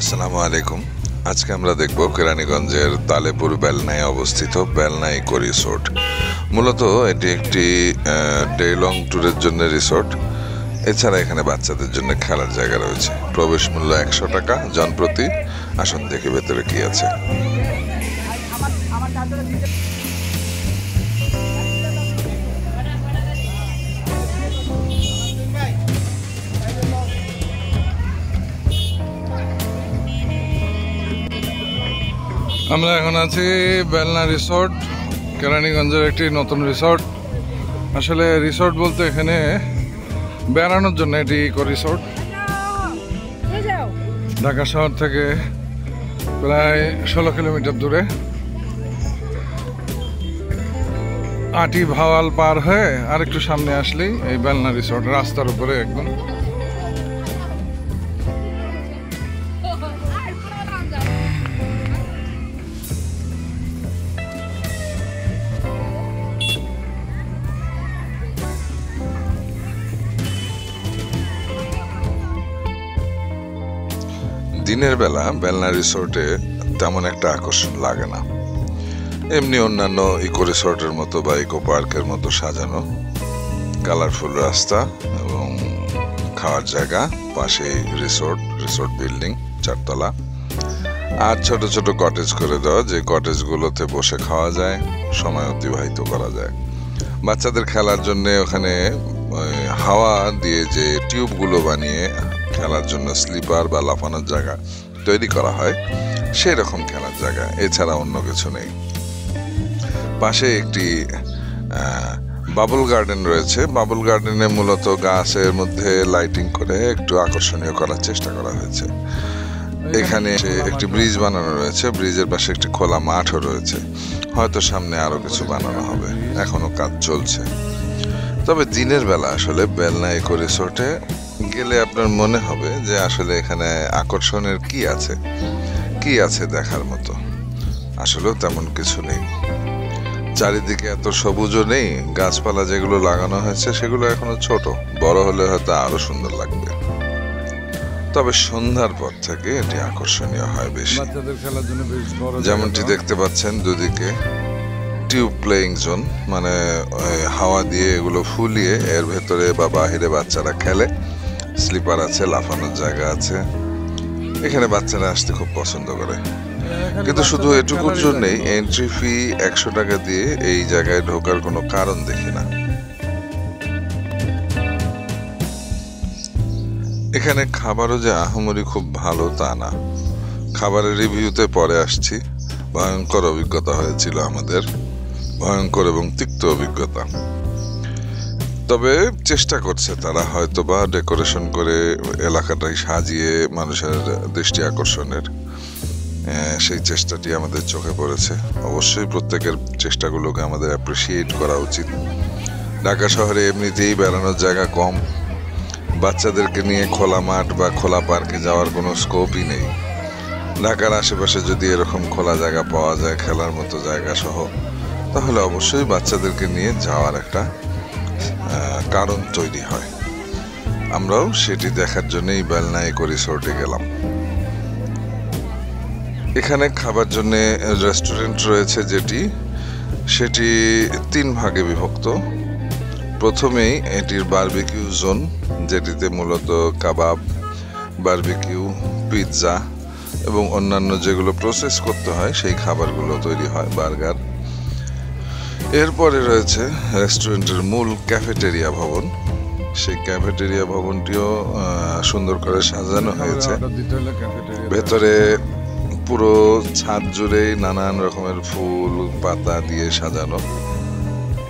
আসসালামু আলাইকুম। আজকে আমরা দেখব কেরানীগঞ্জের তালেপুর বেলনায় অবস্থিত বেলনা ইকো রিসোর্ট। মূলত এটি একটি ডে লং ট্যুরের জন্য রিসোর্ট। এছাড়া এখানে বাচ্চাদের জন্য খেলার জায়গা রয়েছে। প্রবেশ মূল্য 100 টাকা জনপ্রতি। আসুন দেখি ভেতরে কি আছে। আমরা এখন আছি বেলনা রিসোর্ট, কেরানীগঞ্জের একটি নতুন রিসোর্ট। আসলে রিসোর্ট বলতে এখানে বেড়ানোর জন্য এটি ইকো রিসোর্ট। ঢাকা শহর থেকে প্রায় 16 কিলোমিটার দূরে। আটি ভাওয়াল পার হয়ে আর একটু সামনে আসলেই এই বেলনা রিসোর্ট, রাস্তার উপরে একদম। দিনের বেলা বেলনা রিসোর্টে তেমন একটা আকর্ষণ লাগে না। এমনি অন্যান্য ইকো রিসোর্টের মতো বা ইকো পার্কের মতো সাজানো, কালারফুল রাস্তা এবং খাওয়ার জায়গা, পাশেই রিসোর্ট বিল্ডিং 4 তলা, আর ছোট ছোট কটেজ করে দেওয়া, যে কটেজগুলোতে বসে খাওয়া যায়, সময় অতিবাহিত করা যায়। বাচ্চাদের খেলার জন্য ওখানে হাওয়া দিয়ে যে টিউবগুলো বানিয়ে খেলার জন্য স্লিপার বা লাফানোর জায়গা তৈরি করা হয়, সেই রকম খেলার জায়গা, এছাড়া অন্য কিছু নেই। পাশে একটি বাবল গার্ডেন রয়েছে। বাবল গার্ডেনে মূলত গাছের মধ্যে লাইটিং করে একটু আকর্ষণীয় করার চেষ্টা করা হয়েছে। এখানে একটি ব্রিজ বানানো রয়েছে, ব্রিজের পাশে একটি খোলা মাঠও রয়েছে। হয়তো সামনে আরো কিছু বানানো হবে, এখনো কাজ চলছে। তবে দিনের বেলা আসলে বেলনা ইকো রিসোর্টে গেলে আপনার মনে হবে যে আসলে এখানে আকর্ষণের কি আছে দেখার মতো। আসলেও তেমন কিছু নেই। চারিদিকে এত সবুজও নেই, গাছপালা যেগুলো লাগানো হয়েছে সেগুলো এখনো ছোট, বড় হলে হয়তো আরো সুন্দর লাগবে। তবে সন্ধ্যার পর থেকে এটি আকর্ষণীয় হয় বেশি। যেমনটি দেখতে পাচ্ছেন দুদিকে টিউব প্লেয়িং জোন, মানে হাওয়া দিয়ে এগুলো ফুলিয়ে এর ভেতরে বা বাহিরে বাচ্চারা খেলে। স্লিপার আছে, লাফানোর জায়গা আছে। এখানে বাচ্চারা আসতে খুব পছন্দ করে। কিন্তু শুধু এটুকুর জন্যই এন্ট্রি ফি 100 টাকা দিয়ে এই জায়গায় ঢোকার কোনো কারণ দেখি না। এখানে খাবারও যে আহামরি খুব ভালো তা না। খাবারের রিভিউতে পরে আসছি। ভয়ঙ্কর অভিজ্ঞতা হয়েছিল আমাদের, ভয়ঙ্কর এবং তিক্ত অভিজ্ঞতা। তবে চেষ্টা করছে তারা হয়তো বা ডেকোরেশন করে এলাকাটাই সাজিয়ে মানুষের দৃষ্টি আকর্ষণের, সেই চেষ্টাটি আমাদের চোখে পড়েছে। অবশ্যই প্রত্যেকের চেষ্টাগুলোকে আমাদের অ্যাপ্রিসিয়েট করা উচিত। ঢাকা শহরে এমনিতেই বেড়ানোর জায়গা কম। বাচ্চাদেরকে নিয়ে খোলা মাঠ বা খোলা পার্কে যাওয়ার কোনো স্কোপই নেই। ঢাকার আশেপাশে যদি এরকম খোলা জায়গা পাওয়া যায়, খেলার মতো জায়গা সহ, তাহলে অবশ্যই বাচ্চাদেরকে নিয়ে যাওয়ার একটা কারণ তৈরি হয়। আমরাও সেটি দেখার জন্যই বেলনা ইকো রিসোর্টে গেলাম। এখানে খাবার জন্য রেস্টুরেন্ট রয়েছে, সেটি 3 ভাগে বিভক্ত। প্রথমেই এটির বারবিকিউ জোন, যেটিতে মূলত কাবাব, বারবিকিউ, পিৎজা এবং অন্যান্য যেগুলো প্রসেস করতে হয় সেই খাবারগুলো তৈরি হয়, বার্গার। এরপরে রয়েছে রেস্টুরেন্টের মূল ক্যাফেটেরিয়া ভবন। সেই ক্যাফেটেরিয়া ভবনটিও সুন্দর করে সাজানো হয়েছে। ভেতরে পুরো ছাদ জুড়েই নানান রকমের ফুল পাতা দিয়ে সাজানো,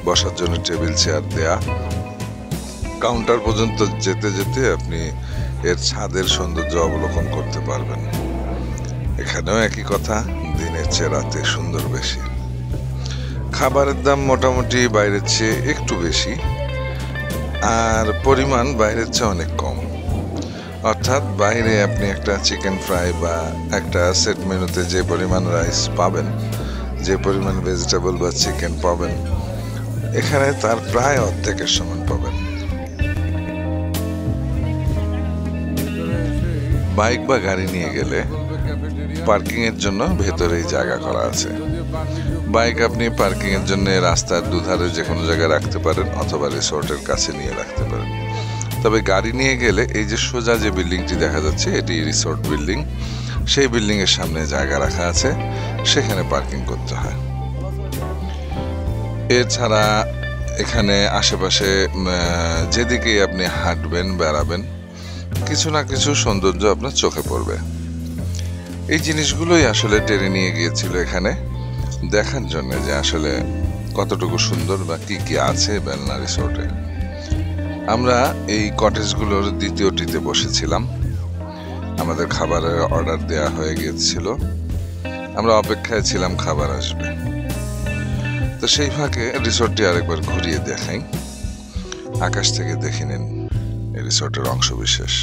বসার জন্য টেবিল চেয়ার দেয়া। কাউন্টার পর্যন্ত যেতে যেতে আপনি এর ছাদের সৌন্দর্য অবলোকন করতে পারবেন। এখানেও একই কথা, দিনের চেয়ে রাতে সুন্দর বেশি। খাবারের দাম মোটামুটি বাইরের চেয়ে একটু বেশি, আর পরিমাণ বাইরের চেয়ে অনেক কম। অর্থাৎ বাইরে আপনি একটা চিকেন ফ্রাই বা একটা সেট মেনুতে যে পরিমাণ রাইস পাবেন, যে পরিমাণ ভেজিটেবল বা চিকেন পাবেন, এখানে তার প্রায় অর্ধেকের সমান পাবেন। বাইক বা গাড়ি নিয়ে গেলে পার্কিং এর জন্য ভেতরেই জায়গা করা আছে। বাইক আপনি পার্কিং এর জন্য রাস্তার দুধারে যে কোনো জায়গায় রাখতে পারেন অথবা রিসোর্টের কাছে নিয়ে রাখতে পারেন। তবে গাড়ি নিয়ে গেলে এই যে সোজা যে বিল্ডিংটি দেখা যাচ্ছে এটি রিসোর্ট বিল্ডিং, সেই বিল্ডিং এর সামনে জায়গা রাখা আছে, সেখানে পার্কিং করতে হয়। এছাড়া এখানে আশেপাশে যেদিকে আপনি হাঁটবেন বেড়াবেন কিছু না কিছু সৌন্দর্য আপনার চোখে পড়বে। এই জিনিসগুলোই আসলে টেনে নিয়ে গিয়েছিল এখানে দেখার জন্য যে আসলে কতটুকু সুন্দর বা কি কি আছে বেলনা রিসোর্টে। আমরা এই কটেজগুলোর দ্বিতীয়টিতে বসেছিলাম। আমাদের খাবারের অর্ডার দেয়া হয়ে গিয়েছিল, আমরা অপেক্ষায় ছিলাম খাবার আসবে। তো সেই ফাঁকে রিসোর্টটি আরেকবার ঘুরিয়ে দেখাই, আকাশ থেকে দেখে নিন এই রিসোর্টের অংশ বিশেষ।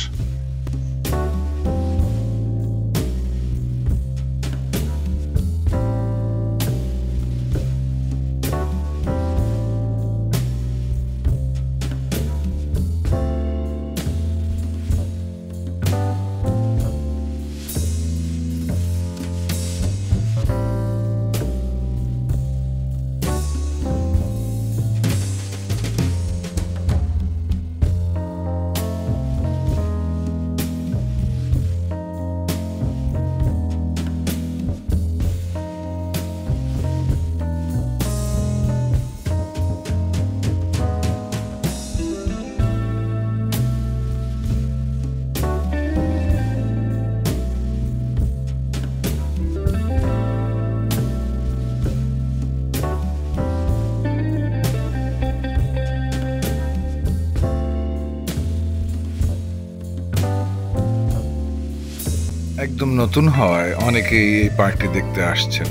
একদম নতুন হওয়ায় অনেকেই এই পার্কটি দেখতে আসছেন,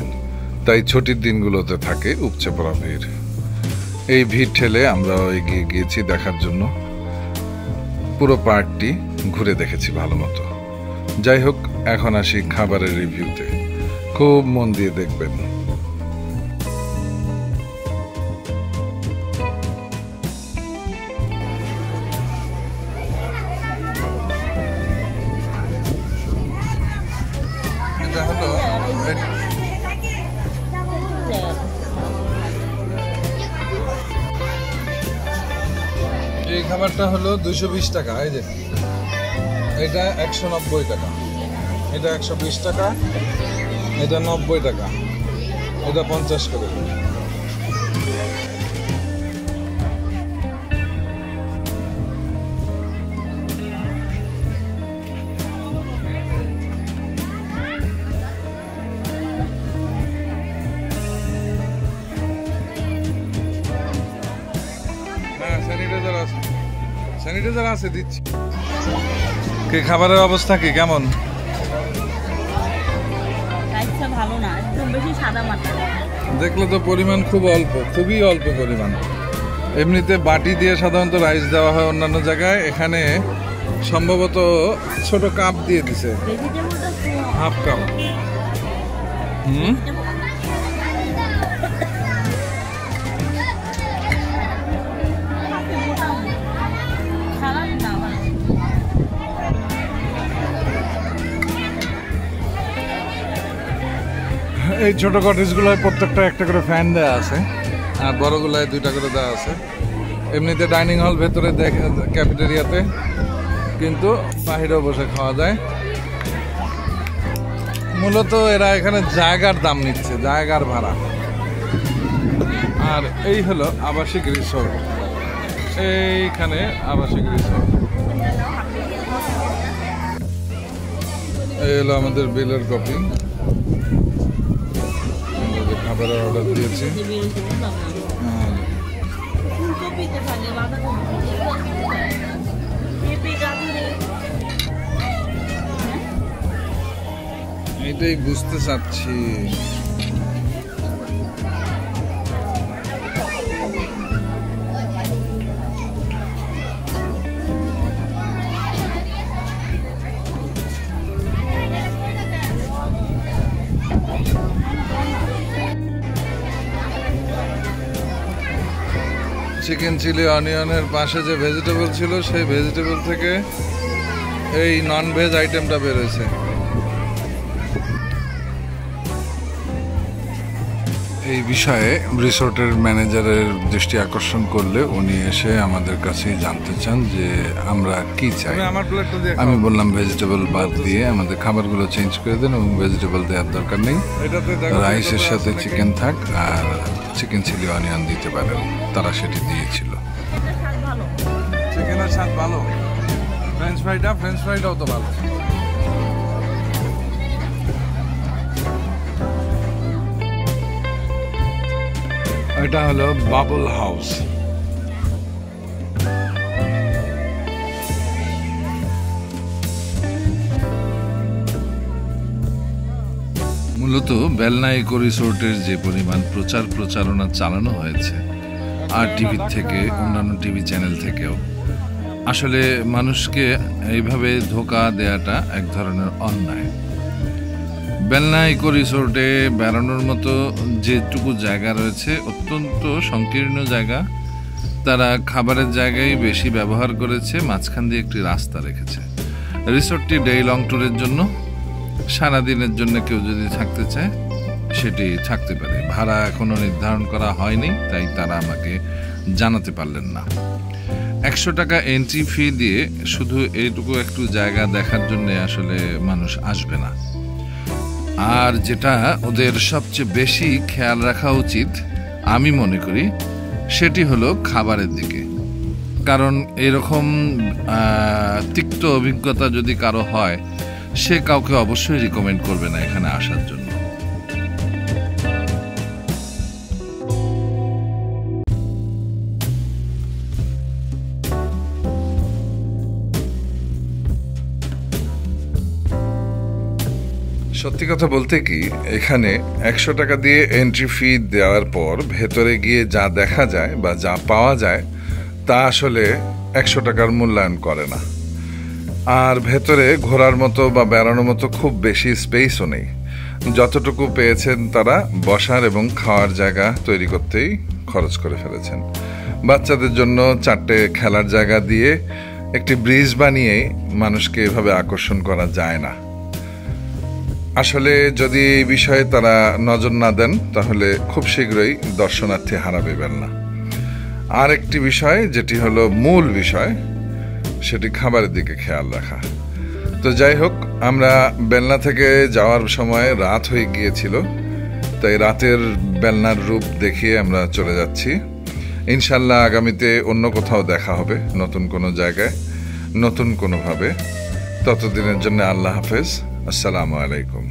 তাই ছুটির দিনগুলোতে থাকে উপচে পড়া ভিড়। এই ভিড় ঠেলে আমরাও এগিয়ে গিয়েছি দেখার জন্য। পুরো পার্কটি ঘুরে দেখেছি ভালো মতো। যাই হোক, এখন আসি খাবারের রিভিউতে, খুব মন দিয়ে দেখবেন। এই খাবারটা হলো 220 টাকা। এই যে এটা 190 টাকা, এটা 120 টাকা, এটা 90 টাকা, এটা 50 করে। স্যানিটাইজার আছে, দিচ্ছি। কি খাবারের অবস্থা কি কেমন? ভালো না, একদম বেশি সাদা মাটা। দেখলে তো পরিমাণ খুব অল্প, খুবই অল্প পরিমাণ। এমনিতে বাটি দিয়ে সাধারণত রাইস দেওয়া হয় অন্যান্য জায়গায়, এখানে সম্ভবত ছোট কাপ দিয়ে দিছে, হাফ কাপ। এই ছোট কটেজগুলোয় প্রত্যেকটা একটা করে ফ্যান দেওয়া আছে, আর বড়গুলোয় 2টা করে দেওয়া আছে। এমনিতে ডাইনিং হল ভেতরে ক্যাফেটেরিয়াতে, কিন্তু বাহিরেও বসে খাওয়া যায়। মূলত এরা এখানে জায়গার দাম নিচ্ছে, জায়গার ভাড়া। আর এই হলো আবাসিক রিসোর্ট, এইখানে আবাসিক রিসোর্ট। এই হলো আমাদের বিলের কপি, খাবারের অর্ডার দিয়েছি। এটাই বুঝতে চাচ্ছি। চিকেন চিলি অনিয়নের পাশে যে ভেজিটেবল ছিল, সেই ভেজিটেবল থেকে এই নন ভেজ আইটেমটা বের হয়েছে। এই বিষয়ে রিসোর্টের ম্যানেজারের দৃষ্টি আকর্ষণ করলে উনি এসে আমাদের কাছে জানতে চান যে আমরা কি চাই। আমি বললাম ভেজিটেবল বাদ দিয়ে আমাদের খাবারগুলো চেঞ্জ করে দেন এবং ভেজিটেবল দেওয়ার দরকার নেই, রাইসের সাথে চিকেন থাক আর চিকেন চিলি অনিয়ন দিতে পারেন। তারা সেটি দিয়েছিল। চিকেনের স্বাদ ভালো, ফ্রেঞ্চ ফ্রাইটাও তো ভালো। এটা হলো বাবল হাউস। মূলত বেলনা ইকো রিসোর্টের যে পরিমাণ প্রচারণা চালানো হয়েছে আর টিভি থেকে, অন্যান্য টিভি চ্যানেল থেকেও, আসলে মানুষকে এইভাবে ধোঁকা দেওয়াটা এক ধরনের অন্যায়। বেলনা ইকো রিসোর্টে বেড়ানোর মতো যেটুকু জায়গা রয়েছে অত্যন্ত সংকীর্ণ জায়গা। তারা খাবারের জায়গায় বেশি ব্যবহার করেছে, মাঝখান দিয়ে একটি রাস্তা রেখেছে। রিসোর্টটি ডে লং ট্যুরের জন্য, সারাদিনের জন্য কেউ যদি থাকতে চায় সেটি থাকতে পারে। ভাড়া এখনো নির্ধারণ করা হয়নি, তাই তারা আমাকে জানাতে পারলেন না। 100 টাকা এন্ট্রি ফি দিয়ে শুধু এইটুকু একটু জায়গা দেখার জন্য আসলে মানুষ আসবে না। আর যেটা ওদের সবচেয়ে বেশি খেয়াল রাখা উচিত আমি মনে করি সেটি হলো খাবারের দিকে। কারণ এরকম তিক্ত অভিজ্ঞতা যদি কারো হয়, সে কাউকে অবশ্যই রিকমেন্ড করবে না এখানে আসার জন্য। সত্যি কথা বলতে কি, এখানে 100 টাকা দিয়ে এন্ট্রি ফি দেওয়ার পর ভেতরে গিয়ে যা দেখা যায় বা যা পাওয়া যায় তা আসলে 100 টাকার মূল্যায়ন করে না। আর ভেতরে ঘোরার মতো বা বেড়ানোর মতো খুব বেশি স্পেসও নেই। যতটুকু পেয়েছেন তারা বসার এবং খাওয়ার জায়গা তৈরি করতেই খরচ করে ফেলেছেন। বাচ্চাদের জন্য 4টে খেলার জায়গা দিয়ে একটি ব্রিজ বানিয়েই মানুষকে এভাবে আকর্ষণ করা যায় না। আসলে যদি এই বিষয়ে তারা নজর না দেন তাহলে খুব শীঘ্রই দর্শনার্থী হারাবে বেলনা। আর একটি বিষয় যেটি হলো মূল বিষয়, সেটি খাবারের দিকে খেয়াল রাখা। তো যাই হোক, আমরা বেলনা থেকে যাওয়ার সময় রাত হয়ে গিয়েছিল, তাই রাতের বেলনার রূপ দেখিয়ে আমরা চলে যাচ্ছি। ইনশাল্লাহ আগামীতে অন্য কোথাও দেখা হবে, নতুন কোনো জায়গায়, নতুন কোনোভাবে। ততদিনের জন্য আল্লাহ হাফেজ, আসসালামু আলাইকুম।